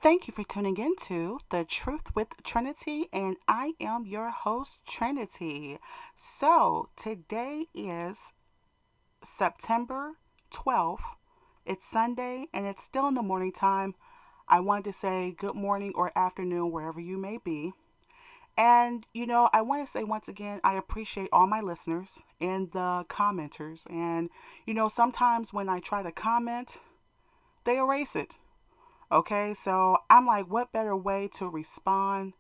Thank you for tuning into The Truth with Trinity, and I am your host, Trinity. So, today is September 12th. It's Sunday, and it's still in the morning time. I wanted to say good morning or afternoon, wherever you may be. And, I want to say once again, I appreciate all my listeners and the commenters. And, sometimes when I try to comment, they erase it. Okay, so I'm like, what better way to respond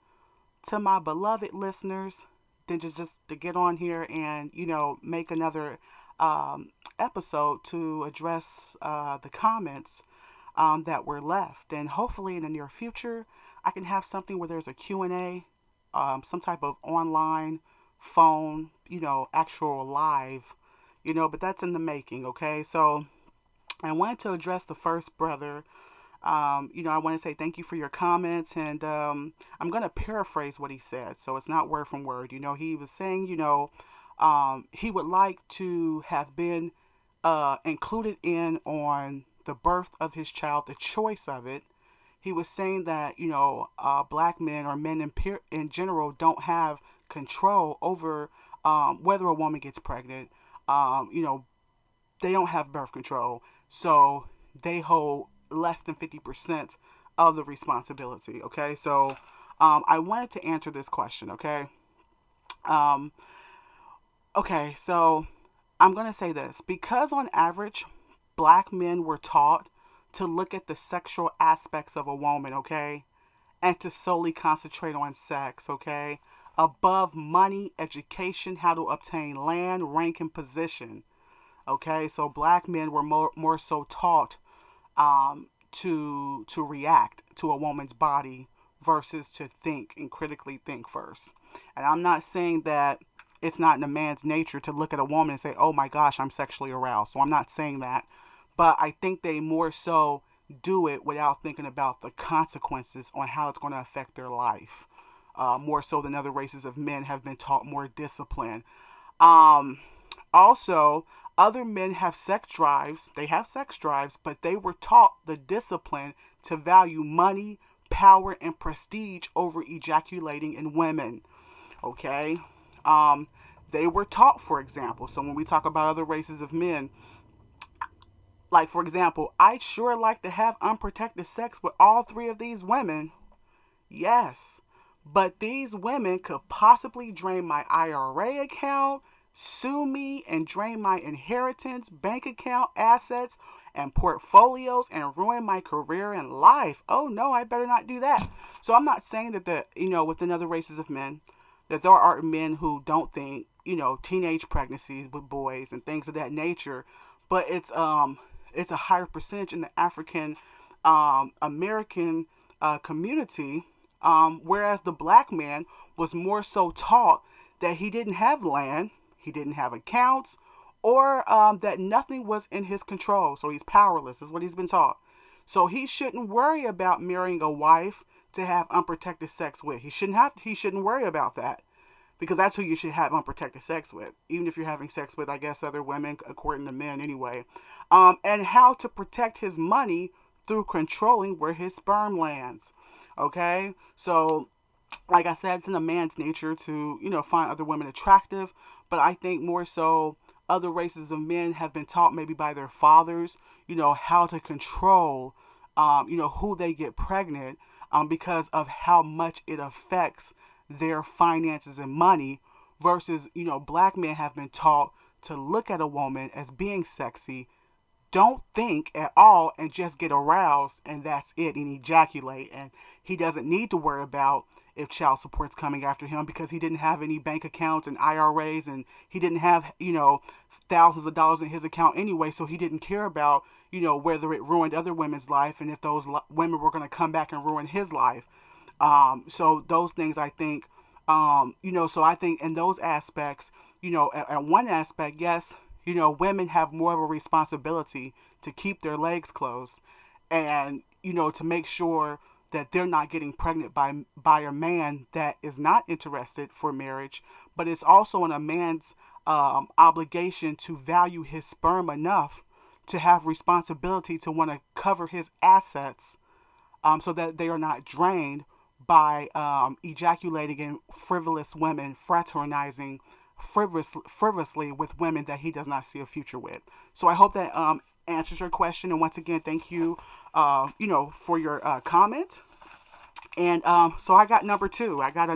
to my beloved listeners than just to get on here and make another episode to address the comments that were left, and hopefully in the near future I can have something where there's a Q&A, some type of online phone, actual live, but that's in the making. Okay, so I wanted to address the first brother. I want to say thank you for your comments, and I'm going to paraphrase what he said, so it's not word from word. He was saying, he would like to have been included in on the birth of his child, the choice of it. He was saying that, black men or men in general don't have control over whether a woman gets pregnant. They don't have birth control, so they hold less than 50% of the responsibility. Okay, so I wanted to answer this question. Um, okay, so I'm going to say this because on average, black men were taught to look at the sexual aspects of a woman, okay, and to solely concentrate on sex, okay, above money, education, how to obtain land, rank, and position. Okay, so black men were more so taught to react to a woman's body versus to think and critically think first. And I'm not saying that it's not in a man's nature to look at a woman and say, "Oh my gosh, I'm sexually aroused." So I'm not saying that, but I think they more so do it without thinking about the consequences on how it's going to affect their life. More so than other races of men have been taught more discipline. Um, Also, other men have sex drives. They have sex drives, but they were taught the discipline to value money, power, and prestige over ejaculating in women. Okay? Um, they were taught, for example, so when we talk about other races of men, like for example, I'd sure like to have unprotected sex with all three of these women. Yes. But these women could possibly drain my IRA account, sue me, and drain my inheritance, bank account, assets, and portfolios, and ruin my career and life. Oh no, I better not do that. So I'm not saying that within other races of men, that there are men who don't think, teenage pregnancies with boys and things of that nature, but it's a higher percentage in the African American community, whereas the black man was more so taught that he didn't have land, he didn't have accounts, or that nothing was in his control. So he's powerless, is what he's been taught. So he shouldn't worry about marrying a wife to have unprotected sex with. He shouldn't worry about that, because that's who you should have unprotected sex with, even if you're having sex with, I guess, other women, according to men anyway. And how to protect his money through controlling where his sperm lands. Okay, so like I said, it's in a man's nature to, find other women attractive, but I think more so other races of men have been taught maybe by their fathers, how to control, who they get pregnant, because of how much it affects their finances and money versus, black men have been taught to look at a woman as being sexy, don't think at all, and just get aroused, and that's it, and ejaculate, and he doesn't need to worry about if child support's coming after him because he didn't have any bank accounts and IRAs, and he didn't have thousands of dollars in his account anyway, so he didn't care about whether it ruined other women's life and if those women were going to come back and ruin his life. So those things, I think, so I think in those aspects, at one aspect, yes, women have more of a responsibility to keep their legs closed, and to make sure that they're not getting pregnant by a man that is not interested for marriage. But it's also on a man's obligation to value his sperm enough to have responsibility to want to cover his assets, so that they are not drained by ejaculating in frivolous women, fraternizing frivolously with women that he does not see a future with. So I hope that answers your question. And once again, thank you, for your comment. And so I got number two. I got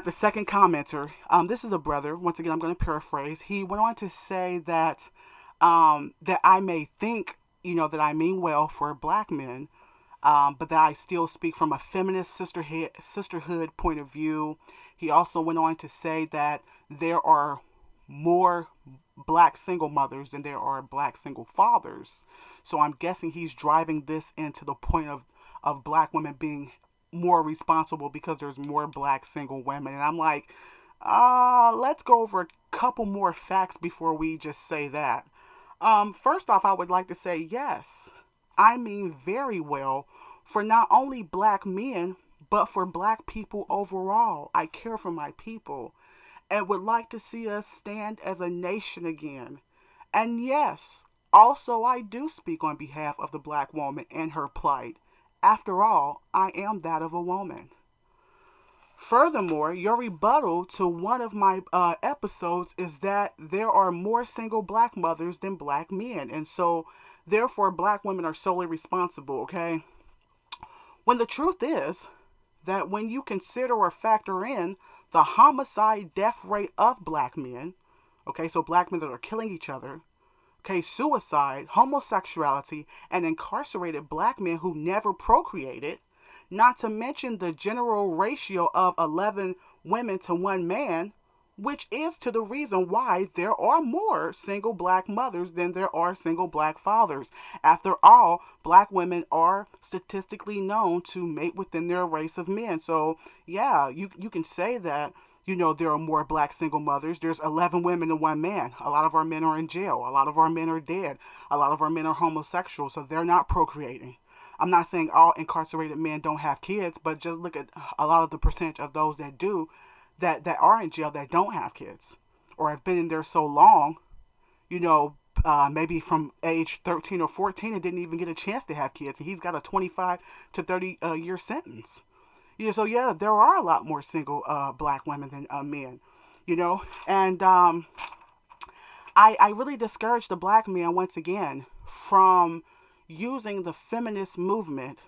the second commenter. This is a brother. Once again, I'm going to paraphrase. He went on to say that that I may think, that I mean well for black men, but that I still speak from a feminist sisterhood point of view. He also went on to say that there are more black single mothers than there are black single fathers. So I'm guessing he's driving this into the point of black women being more responsible because there's more black single women. And I'm like, let's go over a couple more facts before we just say that. First off, I would like to say yes, I mean very well for not only black men, but for black people overall. I care for my people and would like to see us stand as a nation again. And yes, also I do speak on behalf of the black woman and her plight. After all, I am that of a woman. Furthermore, your rebuttal to one of my episodes is that there are more single black mothers than black men, and so therefore black women are solely responsible, okay? When the truth is that when you consider or factor in the homicide death rate of black men, okay, so black men that are killing each other, okay, suicide, homosexuality, and incarcerated black men who never procreated, not to mention the general ratio of 11 women to one man, which is to the reason why there are more single black mothers than there are single black fathers. After all, black women are statistically known to mate within their race of men. So, yeah, you can say that, there are more black single mothers. There's 11 women to one man. A lot of our men are in jail. A lot of our men are dead. A lot of our men are homosexual, so they're not procreating. I'm not saying all incarcerated men don't have kids, but just look at a lot of the percentage of those that do, that are in jail that don't have kids or have been in there so long, maybe from age 13 or 14 and didn't even get a chance to have kids. And he's got a 25 to 30 year sentence. Yeah, so yeah, there are a lot more single black women than men, and I really discourage the black man once again from using the feminist movement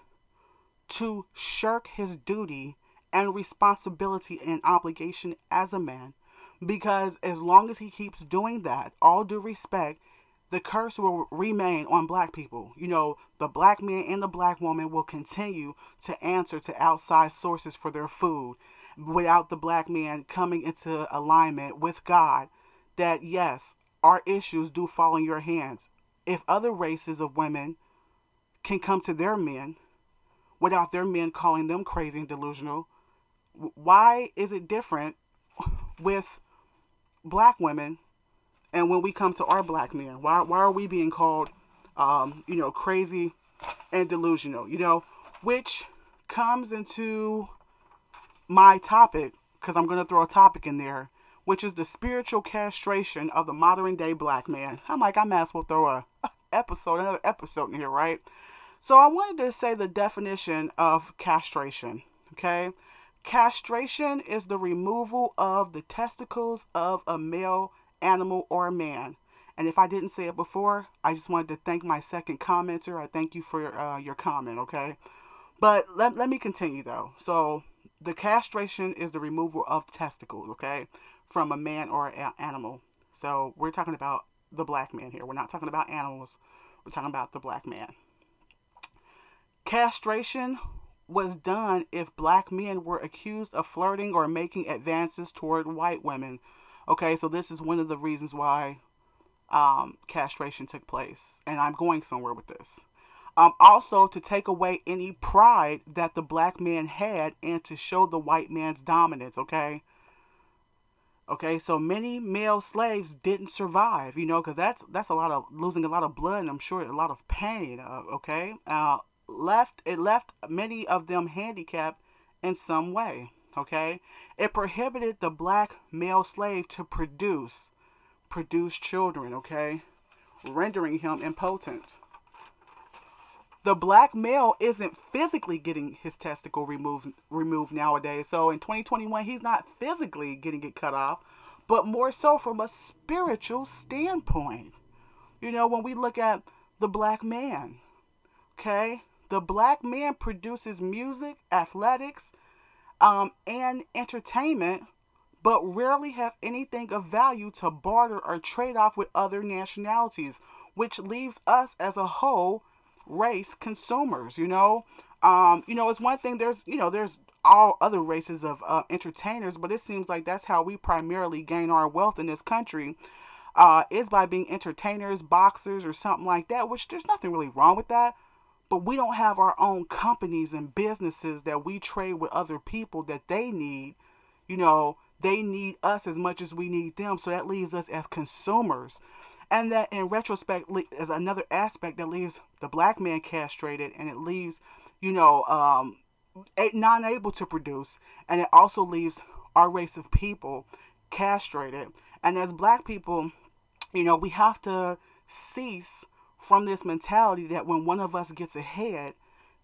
to shirk his duty and responsibility and obligation as a man. Because as long as he keeps doing that, all due respect, the curse will remain on black people. The black man and the black woman will continue to answer to outside sources for their food without the black man coming into alignment with God that, yes, our issues do fall in your hands. If other races of women can come to their men without their men calling them crazy and delusional, why is it different with black women and when we come to our black men? Why are we being called, crazy and delusional? Which comes into my topic, because I'm going to throw a topic in there, which is the spiritual castration of the modern day black man. I'm like, I might as well throw another episode in here, right? So I wanted to say the definition of castration, okay? Castration is the removal of the testicles of a male animal or a man. And if I didn't say it before, I just wanted to thank my second commenter. I thank you for your comment, okay? But let me continue, though. So the castration is the removal of testicles, okay, from a man or an animal. So we're talking about the black man here. We're not talking about animals. We're talking about the black man. Castration was done if black men were accused of flirting or making advances toward white women. Okay, so this is one of the reasons why castration took place. And I'm going somewhere with this. Also, to take away any pride that the black man had and to show the white man's dominance, okay? Okay, so many male slaves didn't survive, because that's a lot of losing a lot of blood and I'm sure a lot of pain, okay? It left many of them handicapped in some way, okay? It prohibited the black male slave to produce children, okay? Rendering him impotent. The black male isn't physically getting his testicle removed nowadays. So in 2021, he's not physically getting it cut off, but more so from a spiritual standpoint. When we look at the black man, okay, the black man produces music, athletics, and entertainment, but rarely has anything of value to barter or trade off with other nationalities, which leaves us as a whole race consumers. It's one thing. There's all other races of entertainers, but it seems like that's how we primarily gain our wealth in this country. Is by being entertainers, boxers, or something like that. Which there's nothing really wrong with that, but we don't have our own companies and businesses that we trade with other people that they need. They need us as much as we need them. So that leaves us as consumers. And that in retrospect is another aspect that leaves the black man castrated, and it leaves, not able to produce. And it also leaves our race of people castrated. And as black people, we have to cease from this mentality that when one of us gets ahead,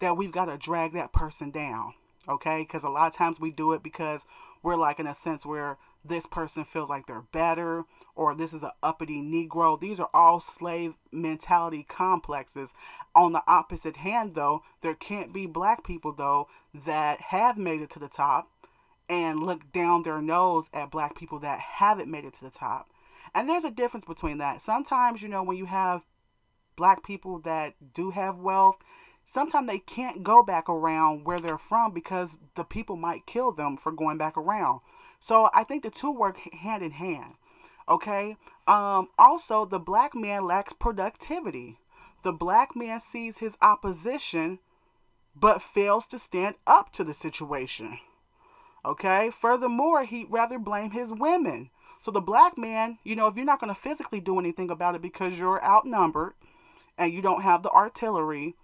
that we've got to drag that person down. Okay? Because a lot of times we do it because we're like in a sense where this person feels like they're better, or this is an uppity Negro. These are all slave mentality complexes. On the opposite hand, though, there can't be black people, though, that have made it to the top and look down their nose at black people that haven't made it to the top. And there's a difference between that. Sometimes, when you have black people that do have wealth, sometimes they can't go back around where they're from because the people might kill them for going back around. So I think the two work hand in hand. Okay. Also, the black man lacks productivity. The black man sees his opposition but fails to stand up to the situation. Okay. Furthermore, he'd rather blame his women. So the black man, if you're not going to physically do anything about it because you're outnumbered and you don't have the artillery,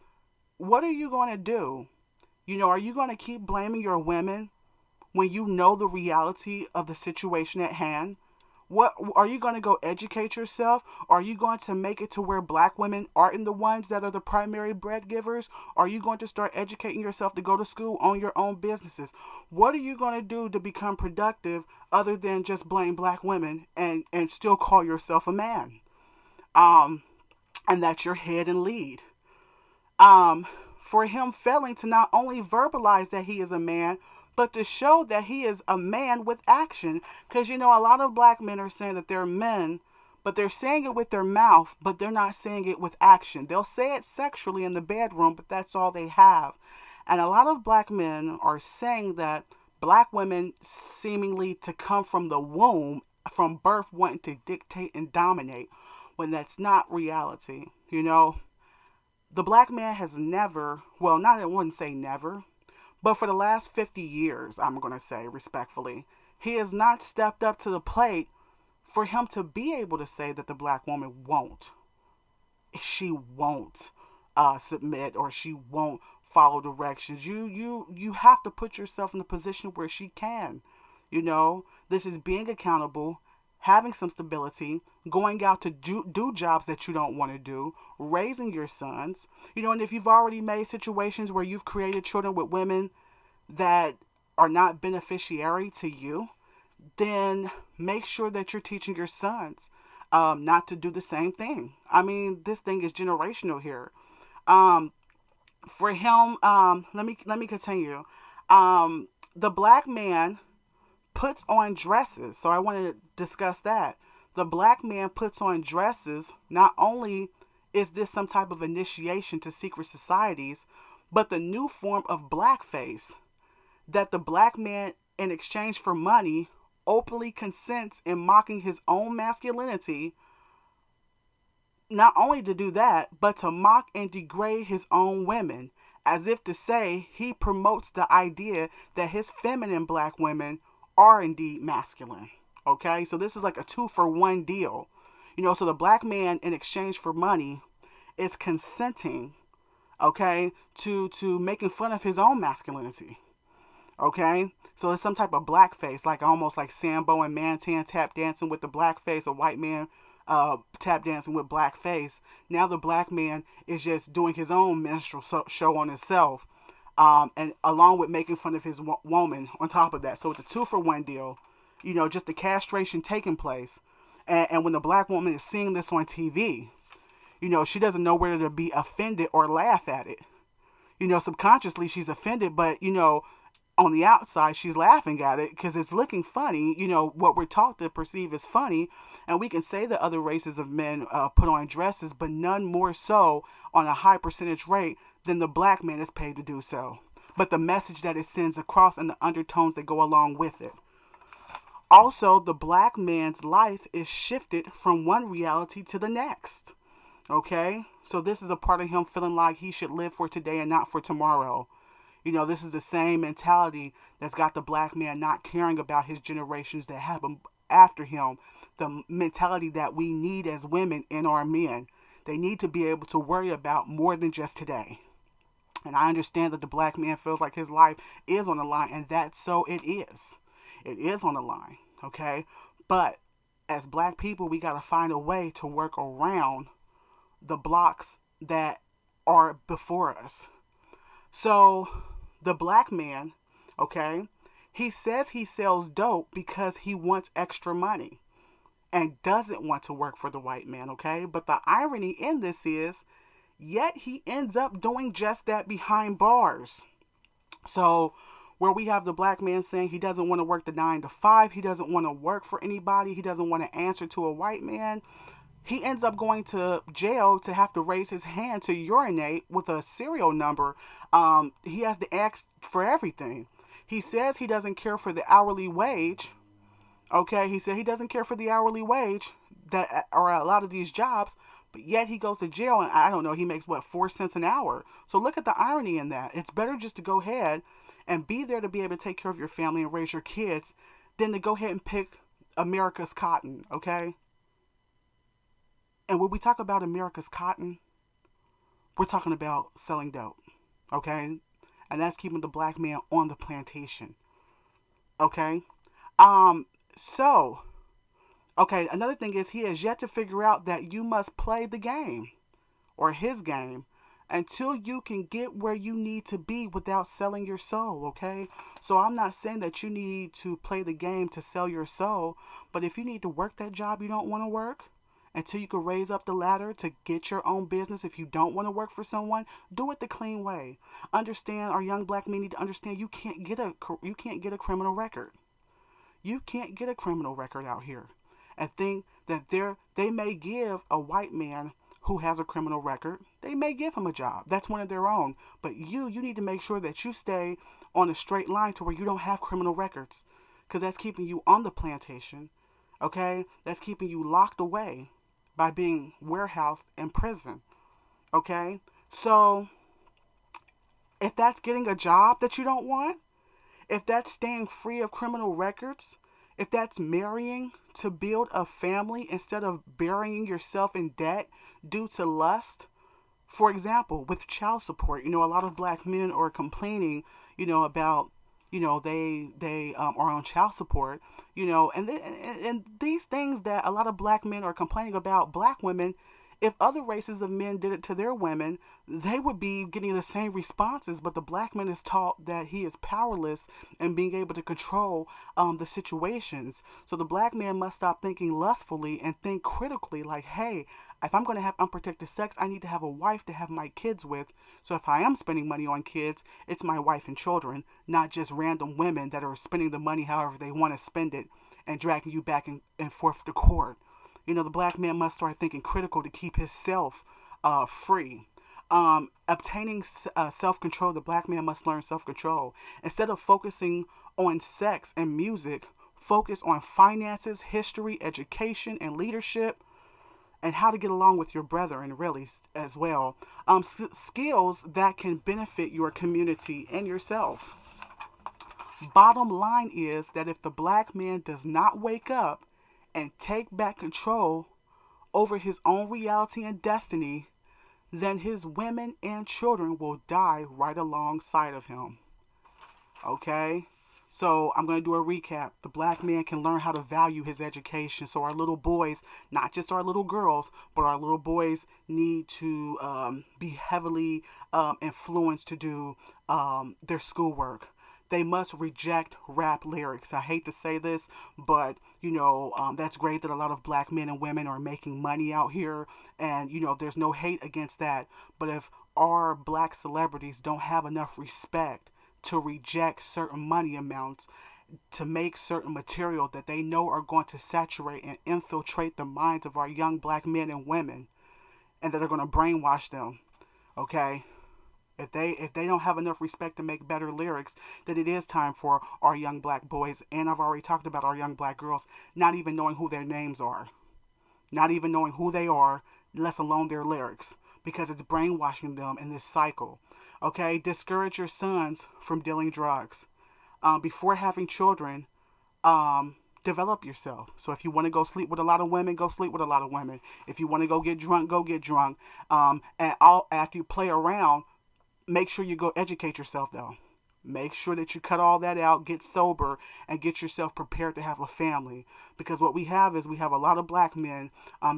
what are you going to do? Are you going to keep blaming your women when you know the reality of the situation at hand? What are you going to go educate yourself? Are you going to make it to where black women aren't the ones that are the primary bread givers? Are you going to start educating yourself to go to school, own your own businesses? What are you going to do to become productive other than just blame black women and still call yourself a man? And that's your head and lead. For him failing to not only verbalize that he is a man, but to show that he is a man with action. Because, a lot of black men are saying that they're men, but they're saying it with their mouth, but they're not saying it with action. They'll say it sexually in the bedroom, but that's all they have. And a lot of black men are saying that black women seemingly to come from the womb, from birth, wanting to dictate and dominate, when that's not reality. The black man has never, well, not I wouldn't say never, but for the last 50 years, I'm going to say respectfully, he has not stepped up to the plate for him to be able to say that the black woman won't. She won't submit, or she won't follow directions. You have to put yourself in a position where she can. This is being accountable, having some stability, going out to do jobs that you don't want to do, raising your sons. And if you've already made situations where you've created children with women that are not beneficiary to you, then make sure that you're teaching your sons not to do the same thing. I mean, this thing is generational here. For him, let me continue. The black man puts on dresses. So I want to discuss that. The black man puts on dresses. Not only is this some type of initiation to secret societies, but the new form of blackface that the black man, in exchange for money, openly consents in mocking his own masculinity. Not only to do that, but to mock and degrade his own women, as if to say he promotes the idea that his feminine black women are indeed masculine. Okay, so this is like a 2-for-1 deal. So the black man, in exchange for money, is consenting, okay, to making fun of his own masculinity. Okay, so it's some type of blackface, like almost like Sambo and Mantan tap dancing with the blackface, a white man tap dancing with blackface. Now the black man is just doing his own minstrel show on himself, and along with making fun of his woman on top of that. So it's a 2-for-1 deal. Just the castration taking place. And when the black woman is seeing this on TV, she doesn't know whether to be offended or laugh at it. Subconsciously she's offended, but on the outside she's laughing at it because it's looking funny. What we're taught to perceive as funny, and we can say that other races of men put on dresses, but none more so on a high percentage rate than the black man is paid to do so. But the message that it sends across and the undertones that go along with it. Also, the black man's life is shifted from one reality to the next. Okay? So this is a part of him feeling like he should live for today and not for tomorrow. This is the same mentality that's got the black man not caring about his generations that happen after him. The mentality that we need as women in our men. They need to be able to worry about more than just today. And I understand that the black man feels like his life is on the line, and that's so it is. It is on the line, okay? But as black people, we got to find a way to work around the blocks that are before us. So the black man, okay, he says he sells dope because he wants extra money and doesn't want to work for the white man, okay? But the irony in this is, yet he ends up doing just that behind bars. So where we have the black man saying he doesn't want to work the 9 to 5, he doesn't want to work for anybody, he doesn't want to answer to a white man, he ends up going to jail to have to raise his hand to urinate with a serial number. He has to ask for everything. He says he doesn't care for the hourly wage. Okay, he said he doesn't care for the hourly wage that are a lot of these jobs, but yet he goes to jail and I don't know, he makes what, 4 cents an hour. So look at the irony in that. It's better just to go ahead and be there to be able to take care of your family and raise your kids than to go ahead and pick America's cotton, okay? And when we talk about America's cotton, we're talking about selling dope, okay? And that's keeping the black man on the plantation, okay? So, okay, another thing is he has yet to figure out that you must play the game, or his game, until you can get where you need to be without selling your soul, okay? So I'm not saying that you need to play the game to sell your soul, but if you need to work that job you don't want to work, until you can raise up the ladder to get your own business, if you don't want to work for someone, do it the clean way. Understand, our young black men need to understand you can't get a criminal record. You can't get a criminal record out here and think that they may give a white man who has a criminal record, they may give him a job. That's one of their own. But you need to make sure that you stay on a straight line to where you don't have criminal records, because that's keeping you on the plantation, okay? That's keeping you locked away by being warehoused in prison, okay? So if that's getting a job that you don't want, if that's staying free of criminal records, if that's marrying to build a family instead of burying yourself in debt due to lust, for example, with child support, a lot of black men are complaining, about, they are on child support, and these things that a lot of black men are complaining about black women. If other races of men did it to their women, they would be getting the same responses. But the black man is taught that he is powerless in being able to control the situations. So the black man must stop thinking lustfully and think critically, like, hey, if I'm going to have unprotected sex, I need to have a wife to have my kids with. So if I am spending money on kids, it's my wife and children, not just random women that are spending the money however they want to spend it and dragging you back and forth to court. The black man must start thinking critical to keep himself free. Obtaining self-control, the black man must learn self-control. Instead of focusing on sex and music, focus on finances, history, education, and leadership, and how to get along with your brethren, really, as well. Skills that can benefit your community and yourself. Bottom line is that if the black man does not wake up and take back control over his own reality and destiny, then his women and children will die right alongside of him. Okay? So I'm going to do a recap. The black man can learn how to value his education. So our little boys, not just our little girls, but our little boys need to be heavily influenced to do their schoolwork. They must reject rap lyrics. I hate to say this, but that's great that a lot of black men and women are making money out here, and there's no hate against that. But if our black celebrities don't have enough respect to reject certain money amounts to make certain material that they know are going to saturate and infiltrate the minds of our young black men and women, and that are going to brainwash them, okay? If they don't have enough respect to make better lyrics, then it is time for our young black boys, and I've already talked about our young black girls, not even knowing who their names are, not even knowing who they are, let alone their lyrics, because it's brainwashing them in this cycle. Okay, discourage your sons from dealing drugs. Before having children, develop yourself. So if you want to go sleep with a lot of women, go sleep with a lot of women. If you want to go get drunk, go get drunk. After you play around, make sure you go educate yourself though. Make sure that you cut all that out, get sober, and get yourself prepared to have a family. Because what we have is we have a lot of black men.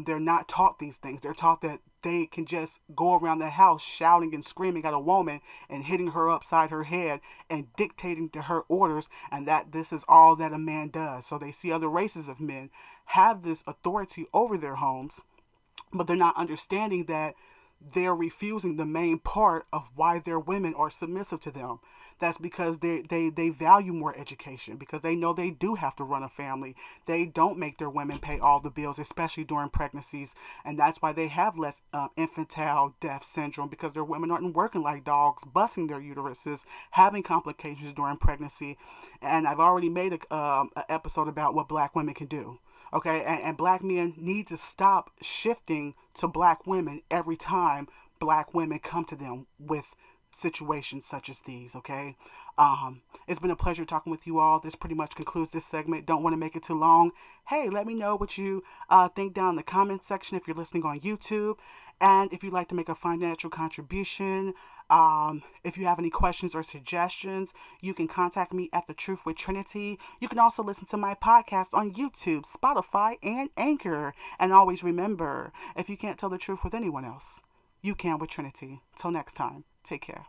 They're not taught these things. They're taught that they can just go around the house shouting and screaming at a woman and hitting her upside her head and dictating to her orders, and that this is all that a man does. So they see other races of men have this authority over their homes, but they're not understanding that they're refusing the main part of why their women are submissive to them. That's because they value more education, because they know they do have to run a family. They don't make their women pay all the bills, especially during pregnancies. And that's why they have less infantile death syndrome, because their women aren't working like dogs, busting their uteruses, having complications during pregnancy. And I've already made a episode about what black women can do. Okay, and black men need to stop shifting to black women every time black women come to them with situations such as these. Okay, it's been a pleasure talking with you all. This pretty much concludes this segment. Don't want to make it too long. Hey, let me know what you think down in the comments section if you're listening on YouTube. And if you'd like to make a financial contribution, if you have any questions or suggestions, you can contact me at The Truth with Trinity. You can also listen to my podcast on YouTube, Spotify, and Anchor. And always remember, if you can't tell the truth with anyone else, you can with Trinity. Till next time, take care.